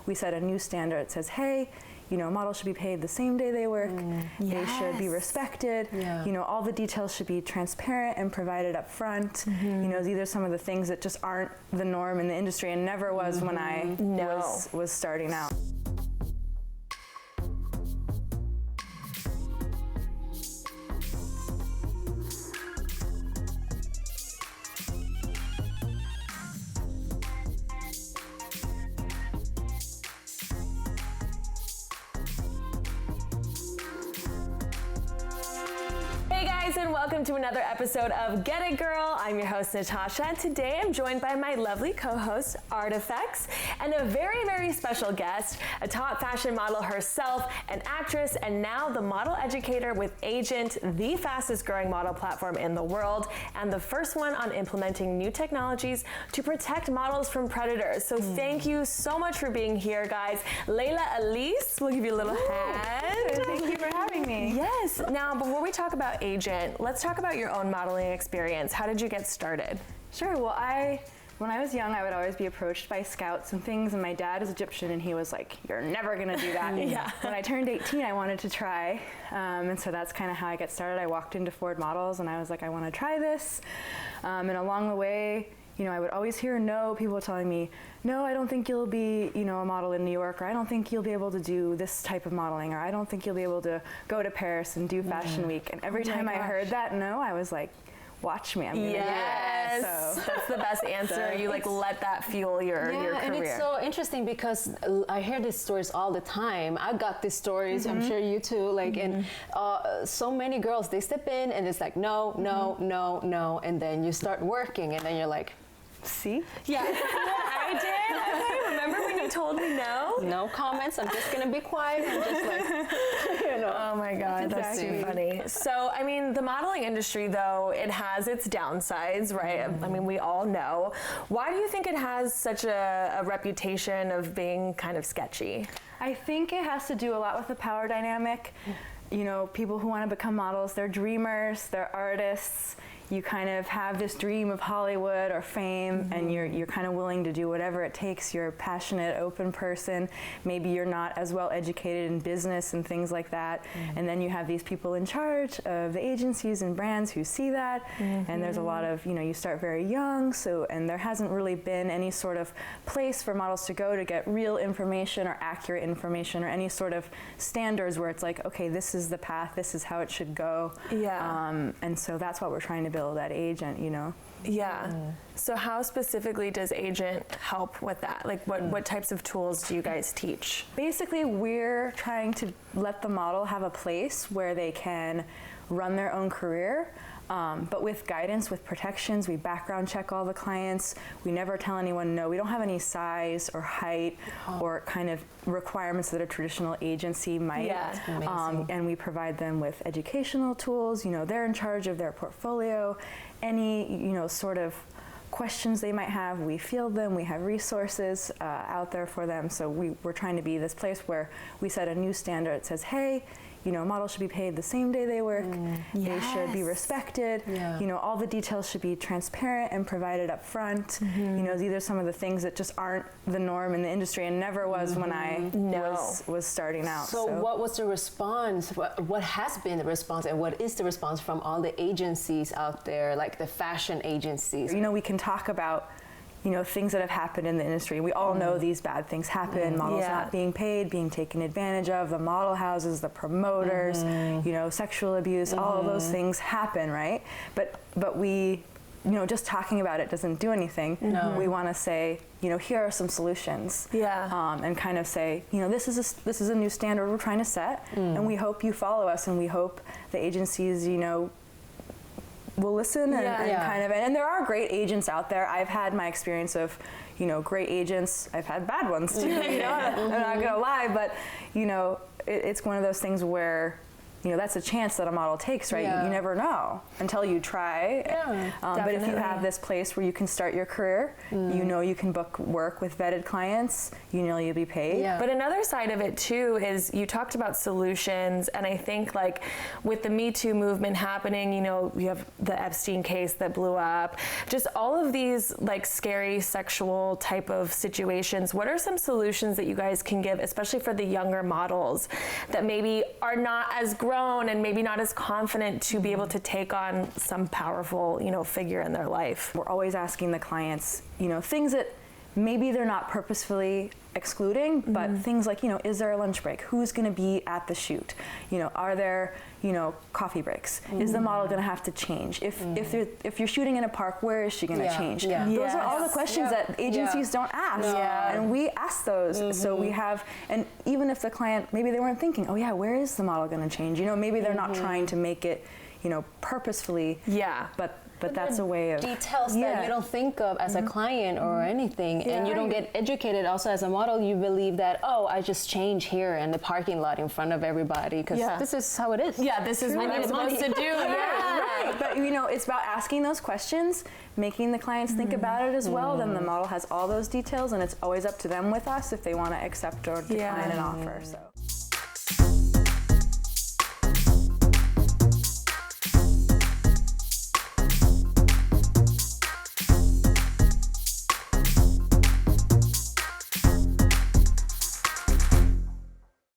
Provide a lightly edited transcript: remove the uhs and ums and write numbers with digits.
we set a new standard. It says, hey, models should be paid the same day they work. They should be respected. All the details should be transparent and provided up front. These are some of the things that just aren't the norm in the industry and never was when I was starting out. And welcome to another episode of Get It Girl. I'm your host, Natasha, and today I'm joined by my lovely co-host, Artifacts, and a very, very special guest, a top fashion model herself, an actress, and now the model educator with Agent, the fastest growing model platform in the world, and the first one on implementing new technologies to protect models from predators. So thank you so much for being here, guys. Laila Elise, we'll give you a little hand. Thank you for having me. Yes. Now, before we talk about Agent, let's talk about your own modeling experience. How did you get started? Sure. Well, when I was young, I would always be approached by scouts and things, and my dad is Egyptian, and he was like, you're never going to do that. When I turned 18, I wanted to try, and so that's kind of how I got started. I walked into Ford Models, and I was like, I want to try this, and along the way, I would always hear no, people telling me, no, I don't think you'll be, a model in New York, or I don't think you'll be able to do this type of modeling, or I don't think you'll be able to go to Paris and do Fashion Week. And every time I heard that no, I was like, watch me, I'm gonna do it. So that's the best answer. You let that fuel your career. And it's so interesting because I hear these stories all the time. I got these stories, I'm sure you too, and so many girls, they step in and it's like, no, no, no, no, and then you start working and then you're like, see? Yeah, I did. Okay, remember when you told me no? No comments. I'm just gonna be quiet. I'm just like, Oh my God, that's too funny. So, I mean, the modeling industry, though, it has its downsides, right? I mean, we all know. Why do you think it has such a reputation of being kind of sketchy? I think it has to do a lot with the power dynamic. People who want to become models, they're dreamers, they're artists. You kind of have this dream of Hollywood or fame, and you're kind of willing to do whatever it takes. You're a passionate, open person. Maybe you're not as well educated in business and things like that. And then you have these people in charge of the agencies and brands who see that. And there's a lot of, you start very young, and there hasn't really been any sort of place for models to go to get real information or accurate information or any sort of standards where it's like, okay, this is the path, this is how it should go. And so that's what we're trying to build at Agent, So how specifically does Agent help with that? Like what types of tools do you guys teach? Basically, we're trying to let the model have a place where they can run their own career, but with guidance, with protections. We background check all the clients. We never tell anyone no. We don't have any size or height or kind of requirements that a traditional agency might. And we provide them with educational tools. They're in charge of their portfolio. Any, sort of questions they might have, we field them. We have resources out there for them. So we're trying to be this place where we set a new standard. It says, hey, models should be paid the same day they work. They should be respected. All the details should be transparent and provided up front. These are some of the things that just aren't the norm in the industry and never was when I was starting out. So what was the response? What has been the response, and what is the response from all the agencies out there, like the fashion agencies? We can talk about things that have happened in the industry. We all know these bad things happen, models not being paid, being taken advantage of, the model houses, the promoters, sexual abuse, all of those things happen, right? But we, just talking about it doesn't do anything. We want to say, here are some solutions. And kind of say, this is a new standard we're trying to set, and we hope you follow us, and we hope the agencies, will listen and there are great agents out there. I've had my experience of, great agents. I've had bad ones too. I'm not gonna lie, but it's one of those things where that's a chance that a model takes, right? Yeah. You never know until you try. Yeah, But if you have this place where you can start your career, you can book work with vetted clients, you'll be paid. Yeah. But another side of it too is you talked about solutions, and I think like with the Me Too movement happening, you have the Epstein case that blew up, just all of these like scary sexual type of situations. What are some solutions that you guys can give, especially for the younger models that maybe are not as grown and maybe not as confident to be able to take on some powerful, figure in their life? We're always asking the clients, things that maybe they're not purposefully excluding, but things like, is there a lunch break? Who's going to be at the shoot? Are there, coffee breaks? Is the model going to have to change? If you're shooting in a park, where is she going to change? Yeah. Those are all the questions that agencies don't ask. No. And we ask those. So we have, and even if the client, maybe they weren't thinking, oh yeah, where is the model going to change? Maybe they're not trying to make it, purposefully. Yeah. But that's a way of details that you don't think of as a client or anything, and you don't get educated. Also, as a model, you believe that I just change here in the parking lot in front of everybody because this is how it is. Yeah, this is what I'm supposed to do. Right. But it's about asking those questions, making the clients think about it as well. Then the model has all those details, and it's always up to them with us if they want to accept or decline an offer. So.